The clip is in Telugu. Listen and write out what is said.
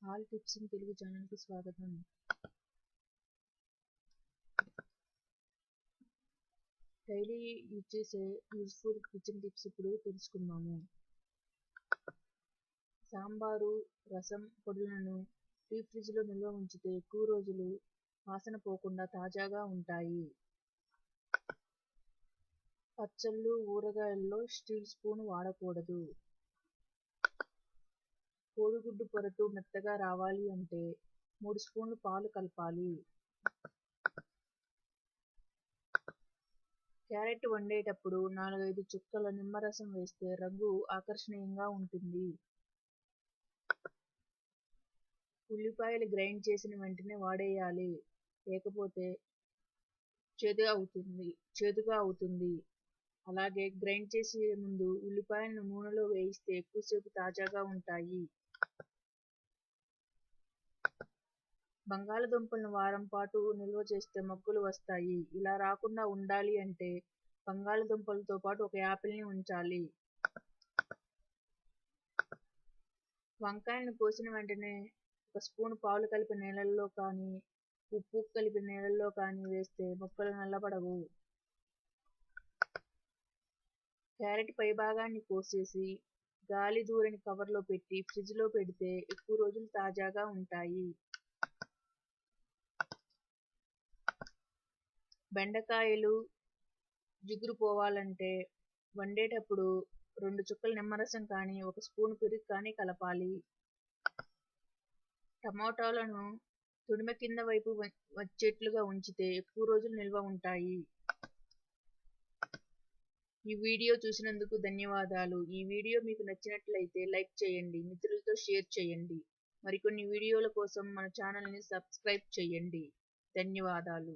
ఆల్ టిప్స్ ఇన్ తెలుగు ఛానల్కి స్వాగతం. డైలీ యూజ్ చేసే యూజ్ఫుల్ కిచెన్ టిప్స్ ఇప్పుడు తెలుసుకుందాము. సాంబారు, రసం పొడులను డీప్ ఫ్రిడ్జ్లో నిల్వ ఉంచితే ఎక్కువ రోజులు వాసన పోకుండా తాజాగా ఉంటాయి. పచ్చళ్ళు, ఊరగాయల్లో స్టీల్ స్పూన్ వాడకూడదు. కోడిగుడ్డు పొరటు మెత్తగా రావాలి అంటే 3 స్పూన్లు పాలు కలపాలి. క్యారెట్ వండేటప్పుడు 4-5 చుక్కల నిమ్మరసం వేస్తే రంగు ఆకర్షణీయంగా ఉంటుంది. ఉల్లిపాయలు గ్రైండ్ చేసిన వెంటనే వాడేయాలి, లేకపోతే చేదుగా అవుతుంది. అలాగే గ్రైండ్ చేసే ముందు ఉల్లిపాయలను నూనెలో వేయిస్తే ఎక్కువసేపు తాజాగా ఉంటాయి. బంగాళదుంపలను వారం పాటు నిల్వ చేస్తే మొగ్గలు వస్తాయి. ఇలా రాకుండా ఉండాలి అంటే బంగాళదుంపలతో పాటు ఒక యాపిల్ని ఉంచాలి. వంకాయలను కోసిన వెంటనే 1 స్పూన్ పాలు కలిపి నీళ్ళల్లో కానీ, ఉప్పు కలిపి నీళ్ళల్లో కానీ వేస్తే మొక్కలు నల్లబడవు. క్యారెట్ పైభాగాన్ని కోసేసి గాలి దూరని కవర్లో పెట్టి ఫ్రిడ్జ్లో పెడితే ఎక్కువ రోజులు తాజాగా ఉంటాయి. బెండకాయలు జిగురు పోవాలంటే వండేటప్పుడు 2 చుక్కల నిమ్మరసం కానీ 1 స్పూన్ పెరుగు కానీ కలపాలి. టమోటాలను తొడిమ కింద వైపు వచ్చేట్లుగా ఉంచితే ఎక్కువ రోజులు నిల్వ ఉంటాయి. ఈ వీడియో చూసినందుకు ధన్యవాదాలు. ఈ వీడియో మీకు నచ్చినట్లయితే లైక్ చేయండి, మిత్రులతో షేర్ చేయండి. మరికొన్ని వీడియోల కోసం మన ఛానల్ని సబ్స్క్రైబ్ చేయండి. ధన్యవాదాలు.